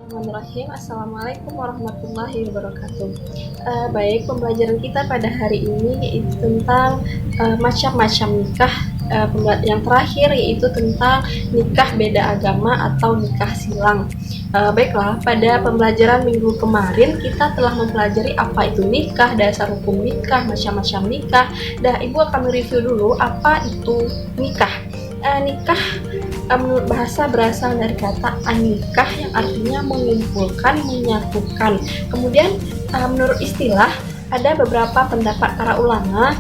Bismillahirrahmanirrahim. Assalamualaikum warahmatullahi wabarakatuh. Baik, pembelajaran kita pada hari ini yaitu tentang macam-macam nikah. Yang terakhir yaitu tentang nikah beda agama atau nikah silang. Baiklah, pada pembelajaran minggu kemarin kita telah mempelajari apa itu nikah, dasar hukum nikah, macam-macam nikah. Ibu akan mereview dulu apa itu nikah. Nikah menurut bahasa berasal dari kata anikah yang artinya mengumpulkan, menyatukan. Kemudian menurut istilah ada beberapa pendapat para ulama.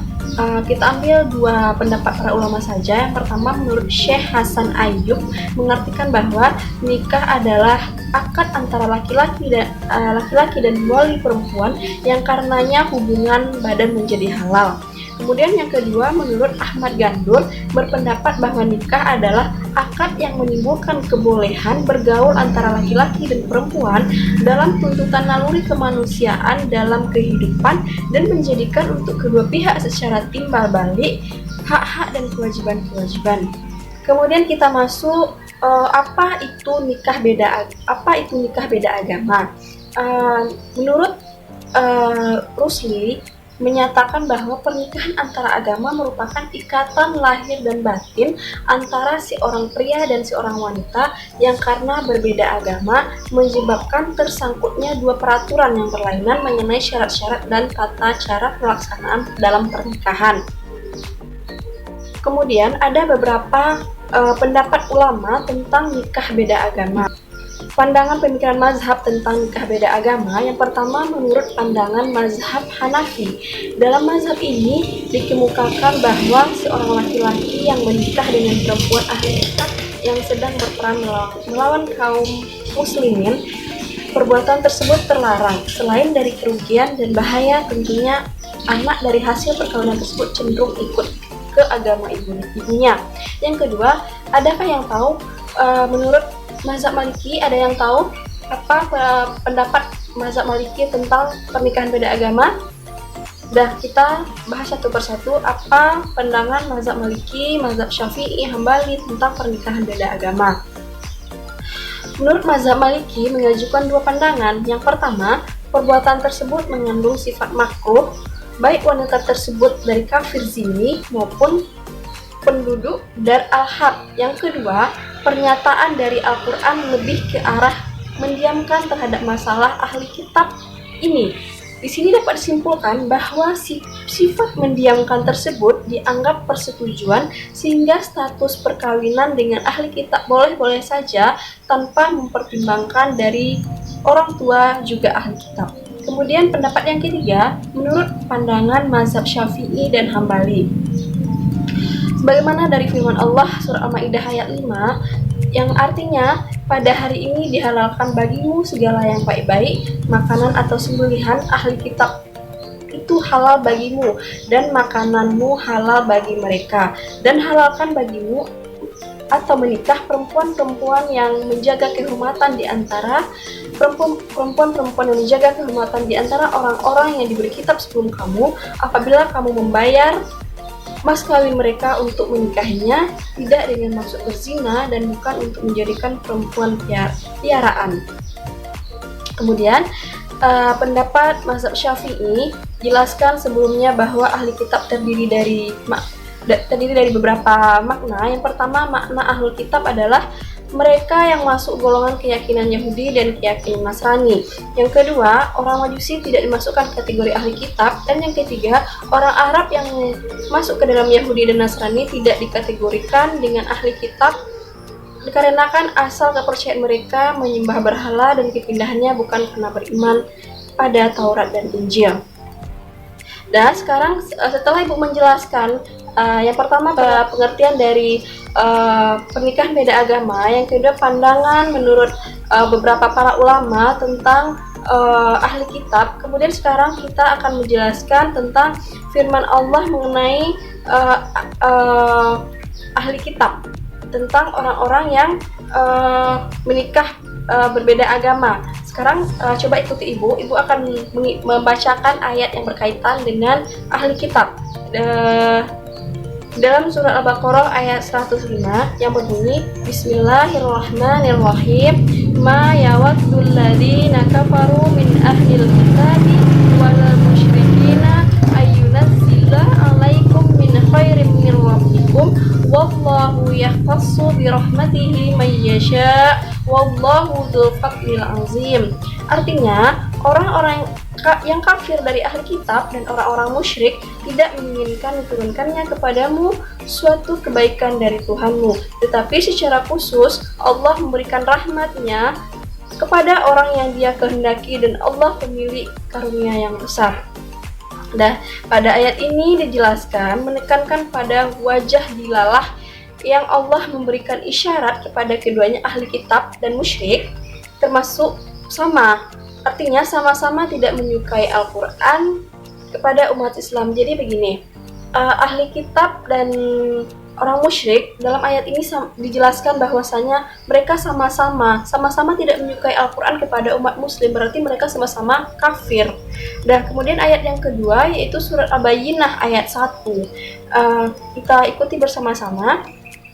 Kita ambil dua pendapat para ulama saja. Yang pertama menurut Syekh Hasan Ayyub mengartikan bahwa nikah adalah akad antara laki-laki dan wali perempuan yang karenanya hubungan badan menjadi halal. Kemudian yang kedua, menurut Ahmad Gandul berpendapat bahwa nikah adalah akad yang menimbulkan kebolehan bergaul antara laki-laki dan perempuan dalam tuntutan naluri kemanusiaan dalam kehidupan dan menjadikan untuk kedua pihak secara timbal balik hak-hak dan kewajiban-kewajiban. Kemudian kita masuk apa itu nikah beda agama. Menurut Rusli menyatakan bahwa pernikahan antara agama merupakan ikatan lahir dan batin antara si orang pria dan si orang wanita yang karena berbeda agama menyebabkan tersangkutnya dua peraturan yang berlainan mengenai syarat-syarat dan tata cara pelaksanaan dalam pernikahan. Kemudian ada beberapa pendapat ulama tentang nikah beda agama. Pandangan pemikiran mazhab tentang nikah beda agama. Yang pertama menurut pandangan mazhab Hanafi. Dalam mazhab ini dikemukakan bahwa seorang laki-laki yang menikah dengan perempuan ahli kitab yang sedang berperang melawan kaum muslimin, perbuatan tersebut terlarang. Selain dari kerugian dan bahaya, tentunya anak dari hasil perkawinan tersebut cenderung ikut ke agama ibunya. Yang kedua, adakah yang tahu menurut mazhab Maliki, ada yang tahu apa pendapat mazhab Maliki tentang pernikahan beda agama? Kita bahas satu persatu apa pandangan mazhab Maliki, mazhab Syafi'i, Hambali tentang pernikahan beda agama. Menurut mazhab Maliki mengajukan dua pandangan. Yang pertama, perbuatan tersebut mengandung sifat makruh, baik wanita tersebut dari kafir zimmi maupun penduduk Dar al-Harb. Yang kedua, pernyataan dari Al-Quran lebih ke arah mendiamkan terhadap masalah ahli kitab ini. Di sini dapat disimpulkan bahwa sifat mendiamkan tersebut dianggap persetujuan sehingga status perkawinan dengan ahli kitab boleh-boleh saja tanpa mempertimbangkan dari orang tua juga ahli kitab. Kemudian pendapat yang ketiga, menurut pandangan mazhab Syafi'i dan Hambali. Sebagaimana dari firman Allah surah Al-Maidah ayat 5 yang artinya pada hari ini dihalalkan bagimu segala yang baik-baik, makanan atau sembelihan ahli kitab itu halal bagimu dan makananmu halal bagi mereka, dan halalkan bagimu atau menikah perempuan-perempuan yang menjaga kehormatan di antara perempuan-perempuan yang menjaga kehormatan di antara orang-orang yang diberi kitab sebelum kamu apabila kamu membayar mas kawin mereka untuk menikahinya tidak dengan maksud berzina dan bukan untuk menjadikan perempuan piaraan. Kemudian pendapat mazhab Syafi'i jelaskan sebelumnya bahwa ahli kitab terdiri dari beberapa makna. Yang pertama, makna ahli kitab adalah mereka yang masuk golongan keyakinan Yahudi dan keyakinan Nasrani. Yang kedua, orang Majusi tidak dimasukkan kategori ahli kitab. Dan yang ketiga, orang Arab yang masuk ke dalam Yahudi dan Nasrani tidak dikategorikan dengan ahli kitab dikarenakan asal kepercayaan mereka menyembah berhala dan kepindahannya bukan karena beriman pada Taurat dan Injil. Dan sekarang setelah Ibu menjelaskan yang pertama pengertian dari pernikahan beda agama, yang kedua pandangan menurut beberapa para ulama tentang ahli kitab, kemudian sekarang kita akan menjelaskan tentang firman Allah mengenai ahli kitab, tentang orang-orang yang menikah berbeda agama. Sekarang coba ikuti Ibu akan membacakan ayat yang berkaitan dengan ahli kitab. dalam surat Al-Baqarah ayat 105 yang berbunyi Bismillahirrahmanirrahim ma yawaddul ladzina kafaru min ahlil kitabi wal musyrikina ayyunazzila alaikum min khairin min rabbikum wallahu yahtassu bi rahmatihi may yasha wallahu dzul fadlil azim. Artinya, orang-orang yang kafir dari ahli kitab dan orang-orang musyrik tidak menginginkan diturunkannya kepadamu suatu kebaikan dari Tuhanmu, tetapi secara khusus Allah memberikan rahmatnya kepada orang yang Dia kehendaki dan Allah pemilik karunia yang besar. Nah, pada ayat ini dijelaskan menekankan pada wajah dilalah yang Allah memberikan isyarat kepada keduanya ahli kitab dan musyrik, termasuk sama. Artinya sama-sama tidak menyukai Al-Quran kepada umat Islam. Jadi begini, ahli kitab dan orang musyrik dalam ayat ini dijelaskan bahwasanya mereka sama-sama tidak menyukai Al-Quran kepada umat muslim, berarti mereka sama-sama kafir. Dan kemudian ayat yang kedua yaitu surat Al-Bayyinah ayat 1. Kita ikuti bersama-sama.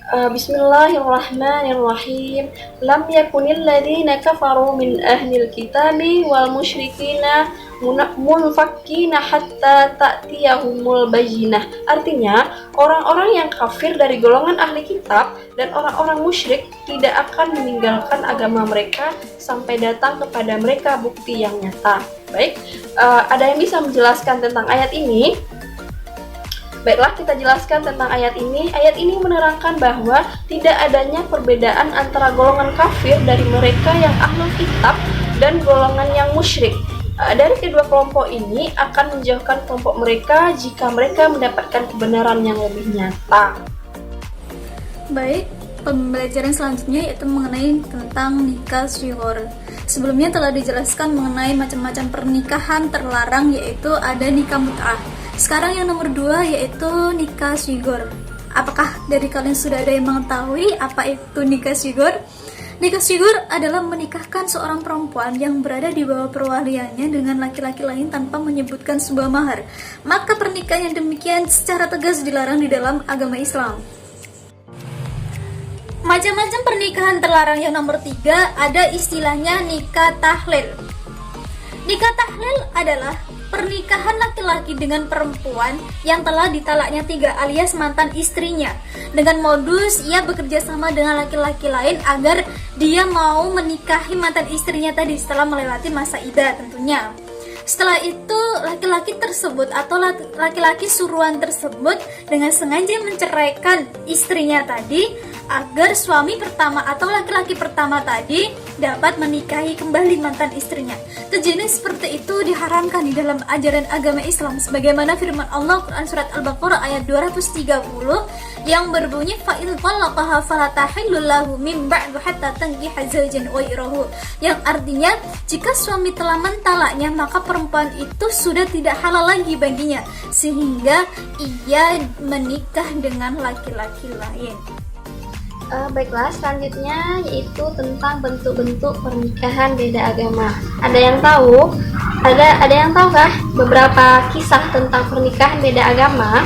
Bismillahirrahmanirrahim. Lam yakunil ladzina kafaru min ahlil kitabi wal musyrikina munfakkina hatta ta'tiyahumul bayyinah. Artinya, orang-orang yang kafir dari golongan ahli kitab dan orang-orang musyrik tidak akan meninggalkan agama mereka sampai datang kepada mereka bukti yang nyata. Baik, ada yang bisa menjelaskan tentang ayat ini? Baiklah, kita jelaskan tentang ayat ini. Ayat ini menerangkan bahwa tidak adanya perbedaan antara golongan kafir dari mereka yang ahlul kitab dan golongan yang musyrik. Dari kedua kelompok ini akan menjauhkan kelompok mereka jika mereka mendapatkan kebenaran yang lebih nyata. Baik, pembelajaran selanjutnya yaitu mengenai tentang nikah syghor. Sebelumnya telah dijelaskan mengenai macam-macam pernikahan terlarang, yaitu ada nikah mut'ah. Sekarang yang nomor 2 yaitu nikah syghor. Apakah dari kalian sudah ada yang mengetahui apa itu nikah syghor? Nikah syghor adalah menikahkan seorang perempuan yang berada di bawah perwaliannya dengan laki-laki lain tanpa menyebutkan sebuah mahar. Maka pernikahan yang demikian secara tegas dilarang di dalam agama Islam. Macam-macam pernikahan terlarang yang nomor 3 ada istilahnya nikah tahlil. Nikah tahlil adalah pernikahan laki-laki dengan perempuan yang telah ditalaknya 3 alias mantan istrinya, dengan modus ia bekerja sama dengan laki-laki lain agar dia mau menikahi mantan istrinya tadi setelah melewati masa iddah tentunya. Setelah itu laki-laki tersebut atau laki-laki suruhan tersebut dengan sengaja menceraikan istrinya tadi agar suami pertama atau laki-laki pertama tadi dapat menikahi kembali mantan istrinya. Kejadian seperti itu diharamkan di dalam ajaran agama Islam sebagaimana firman Allah Quran surat Al-Baqarah ayat 230 yang berbunyi fa in talaqaha fala tahillu lahu min ba'du hatta tankiha zawjan ghayrahu, yang artinya jika suami telah mentalaknya maka perempuan itu sudah tidak halal lagi baginya sehingga ia menikah dengan laki-laki lain. Baiklah, selanjutnya yaitu tentang bentuk-bentuk pernikahan beda agama. Ada yang tahu? Ada yang tahukah beberapa kisah tentang pernikahan beda agama?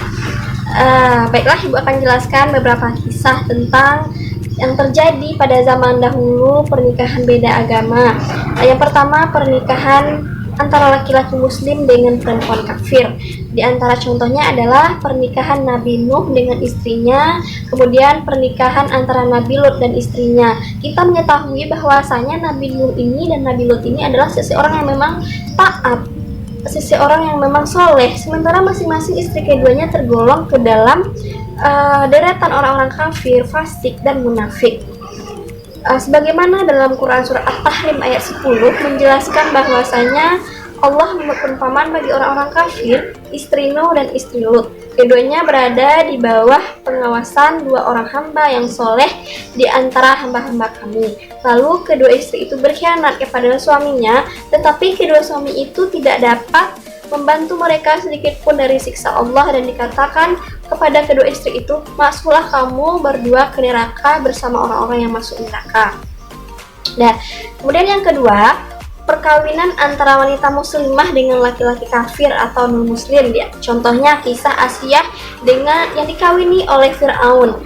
Baiklah, Ibu akan jelaskan beberapa kisah tentang yang terjadi pada zaman dahulu pernikahan beda agama. Yang pertama, pernikahan antara laki-laki muslim dengan perempuan kafir. Di antara contohnya adalah pernikahan Nabi Nuh dengan istrinya, kemudian pernikahan antara Nabi Lut dan istrinya. Kita mengetahui bahwasanya Nabi Nuh ini dan Nabi Lut ini adalah seseorang yang memang taat, seseorang yang memang soleh, sementara masing-masing istri keduanya tergolong ke dalam deretan orang-orang kafir, fasik, dan munafik. Sebagaimana dalam Quran surat At-Tahrim ayat 10 menjelaskan bahwasanya Allah membuat perumpamaan bagi orang-orang kafir, istri Nuh dan istri Lut. Keduanya berada di bawah pengawasan 2 orang hamba yang soleh di antara hamba-hamba kami. Lalu kedua istri itu berkhianat kepada suaminya, tetapi kedua suami itu tidak dapat membantu mereka sedikit pun dari siksa Allah, dan dikatakan kepada kedua istri itu, masuklah kamu berdua ke neraka bersama orang-orang yang masuk neraka. Nah, kemudian yang kedua, perkawinan antara wanita muslimah dengan laki-laki kafir atau non-muslim ya. Contohnya kisah Asia dengan yang dikawini oleh Fir'aun.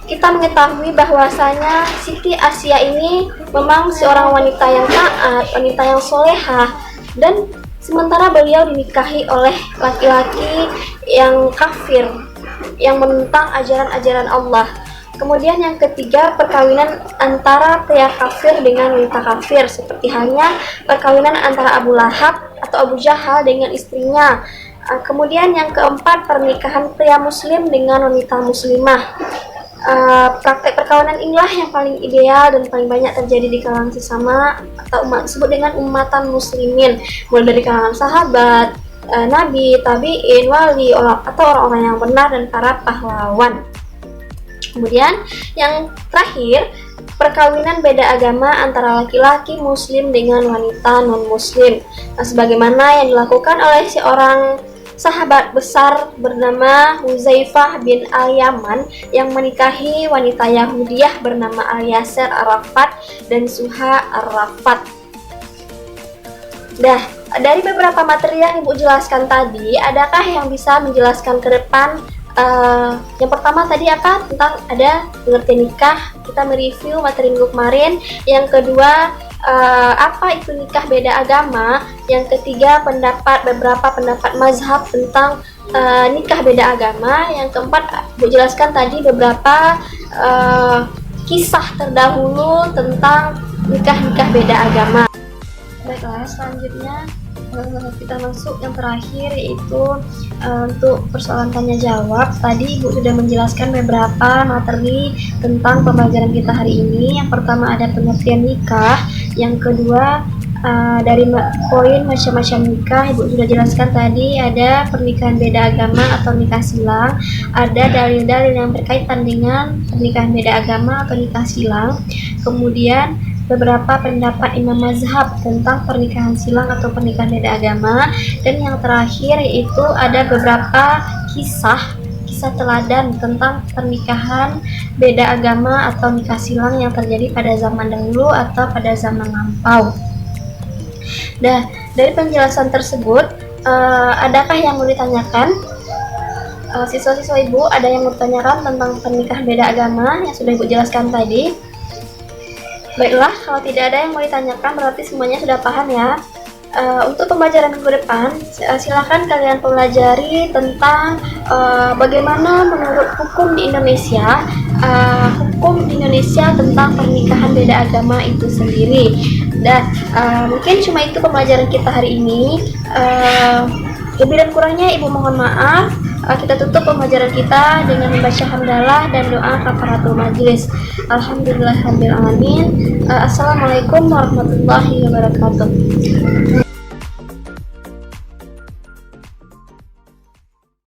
Kita mengetahui bahwasanya Siti Asia ini memang seorang wanita yang taat, wanita yang solehah, dan sementara beliau dinikahi oleh laki-laki yang kafir, yang menentang ajaran-ajaran Allah. Kemudian yang ketiga, perkawinan antara pria kafir dengan wanita kafir, seperti halnya perkawinan antara Abu Lahab atau Abu Jahal dengan istrinya. Kemudian yang keempat, pernikahan pria muslim dengan wanita muslimah. Praktek perkawinan inilah yang paling ideal dan paling banyak terjadi di kalangan sesama atau umat disebut dengan umatan muslimin, mulai dari kalangan sahabat, nabi, tabi'in, wali, atau orang-orang yang benar dan para pahlawan. Kemudian yang terakhir, perkawinan beda agama antara laki-laki muslim dengan wanita non-muslim. Nah, sebagaimana yang dilakukan oleh seorang sahabat besar bernama Huzaifah bin Al-Yaman yang menikahi wanita Yahudiyah bernama Al-Yasir Arafat dan Suha Arafat. Dari beberapa materi yang Ibu jelaskan tadi, adakah yang bisa menjelaskan ke depan? Yang pertama tadi apa? Tentang ada pengertian nikah, kita mereview materi minggu kemarin. Yang kedua, apa itu nikah beda agama. Yang ketiga, beberapa pendapat mazhab tentang nikah beda agama. Yang keempat, Bu jelaskan tadi beberapa kisah terdahulu tentang nikah beda agama. Baiklah, selanjutnya kita masuk yang terakhir, yaitu untuk persoalan tanya jawab. Tadi Ibu sudah menjelaskan beberapa materi tentang pembelajaran kita hari ini. Yang pertama ada pengertian nikah, yang kedua dari poin macam-macam nikah Ibu sudah jelaskan tadi, ada pernikahan beda agama atau nikah silang, ada dalil-dalil yang berkaitan dengan pernikahan beda agama atau nikah silang, kemudian beberapa pendapat imam mazhab tentang pernikahan silang atau pernikahan beda agama, dan yang terakhir yaitu ada beberapa kisah teladan tentang pernikahan beda agama atau nikah silang yang terjadi pada zaman dahulu atau pada zaman lampau. Nah, dari penjelasan tersebut, adakah yang mau ditanyakan? Siswa-siswa Ibu, ada yang mau ditanyakan tentang pernikahan beda agama yang sudah Ibu jelaskan tadi? Baiklah, kalau tidak ada yang mau ditanyakan berarti semuanya sudah paham ya. Untuk pembelajaran minggu depan, silakan kalian pelajari tentang bagaimana menurut hukum di Indonesia, tentang pernikahan beda agama itu sendiri. Dan mungkin cuma itu pembelajaran kita hari ini. Lebih dan kurangnya Ibu mohon maaf. Kita tutup pembelajaran kita dengan membaca hamdalah dan doa kafaratul majlis. Alhamdulillahirabbil alamin. Assalamualaikum warahmatullahi wabarakatuh.